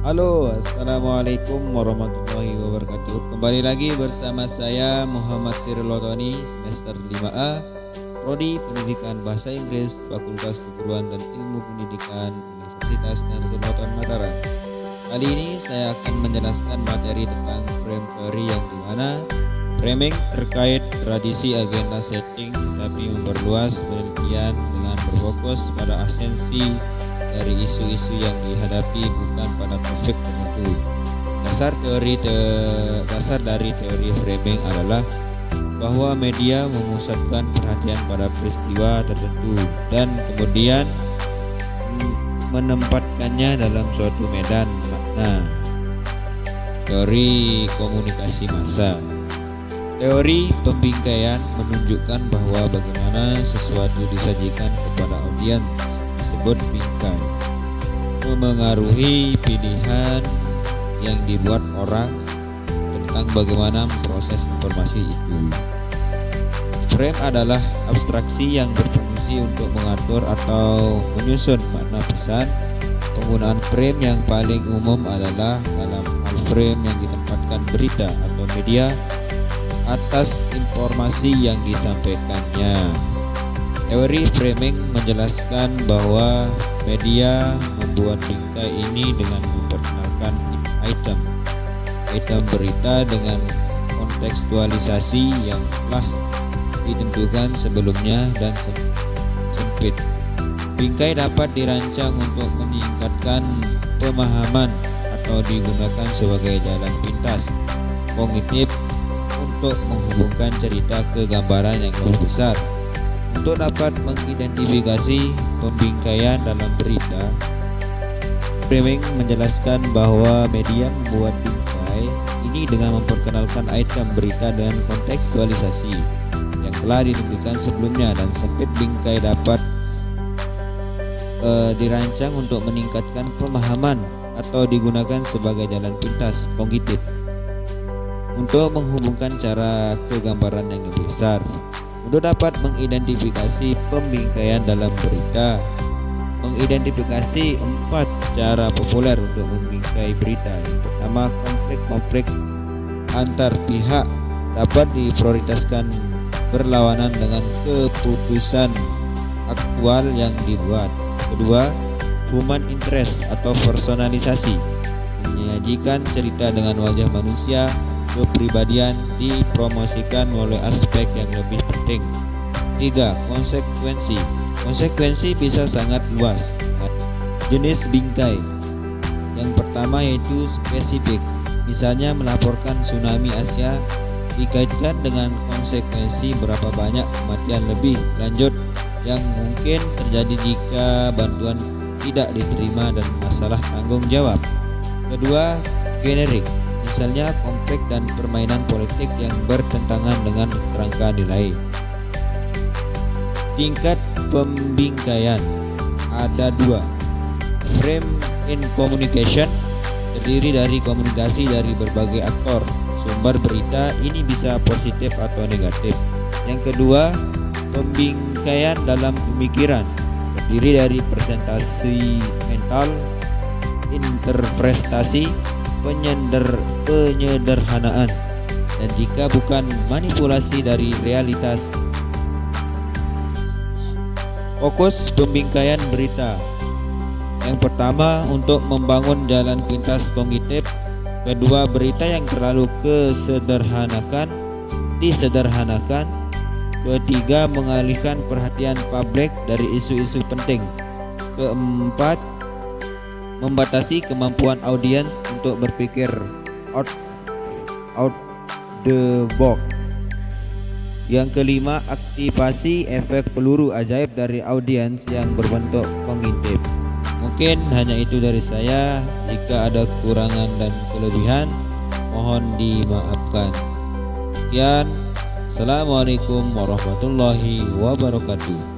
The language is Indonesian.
Halo, assalamualaikum warahmatullahi wabarakatuh. Kembali lagi bersama saya Muhammad Siril Lotoni, semester 5A, Prodi Pendidikan Bahasa Inggris, Fakultas Keguruan dan Ilmu Pendidikan, Universitas Nahdlatul Ulama Mataram. Kali ini saya akan menjelaskan materi tentang frame theory, yang dimana framing terkait tradisi agenda setting, tetapi memperluas penelitian dengan berfokus pada esensi dari isu-isu yang dihadapi, bukan pada topik tertentu. Dasar dari teori framing adalah bahwa media memusatkan perhatian pada peristiwa tertentu dan kemudian menempatkannya dalam suatu medan makna. Teori komunikasi massa. Teori pembingkaian menunjukkan bahwa bagaimana sesuatu disajikan kepada audiens disebut bingkai, memengaruhi pilihan yang dibuat orang tentang bagaimana memproses informasi itu. Frame adalah abstraksi yang berfungsi untuk mengatur atau menyusun makna pesan. Penggunaan frame yang paling umum adalah dalam hal frame yang ditempatkan berita atau media atas informasi yang disampaikannya. Teori framing menjelaskan bahwa media membuat bingkai ini dengan memperkenalkan item berita dengan kontekstualisasi yang telah ditentukan sebelumnya dan sempit. Bingkai dapat dirancang untuk meningkatkan pemahaman atau digunakan sebagai jalan pintas kognitif untuk menghubungkan cerita ke gambaran yang lebih besar. Untuk dapat mengidentifikasi pembingkaian dalam berita, framing menjelaskan bahwa media membuat bingkai ini dengan memperkenalkan item berita dengan kontekstualisasi yang telah ditentukan sebelumnya dan sempit. Bingkai dapat dirancang untuk meningkatkan pemahaman atau digunakan sebagai jalan pintas kognitif untuk menghubungkan cara ke gambaran yang lebih besar. Untuk dapat mengidentifikasi pembingkaian dalam berita, mengidentifikasi 4 cara populer untuk membingkai berita. Yang pertama, konflik antar pihak dapat diprioritaskan berlawanan dengan keputusan aktual yang dibuat. Kedua, human interest atau personalisasi, menyajikan cerita dengan wajah manusia. Kepribadian dipromosikan melalui aspek yang lebih penting. 3. Konsekuensi bisa sangat luas. Jenis bingkai yang pertama yaitu spesifik, misalnya melaporkan tsunami Asia dikaitkan dengan konsekuensi berapa banyak kematian lebih lanjut yang mungkin terjadi jika bantuan tidak diterima dan masalah tanggung jawab. Kedua, generik, misalnya konflik dan permainan politik yang bertentangan dengan kerangka nilai. Tingkat pembingkaian ada 2. Frame in communication terdiri dari komunikasi dari berbagai aktor sumber berita, ini bisa positif atau negatif. Yang kedua, pembingkaian dalam pemikiran terdiri dari presentasi mental, interpretasi, penyederhanaan, dan jika bukan manipulasi dari realitas. Fokus pembingkaian berita. Yang pertama, untuk membangun jalan pintas kognitif. Kedua, berita yang terlalu disederhanakan. Ketiga, mengalihkan perhatian publik dari isu-isu penting. Keempat, membatasi kemampuan audiens untuk berpikir out the box. Yang kelima, aktivasi efek peluru ajaib dari audiens yang berbentuk kognitif. Mungkin hanya itu dari saya. Jika ada kekurangan dan kelebihan, mohon dimaafkan. Sekian. Assalamualaikum warahmatullahi wabarakatuh.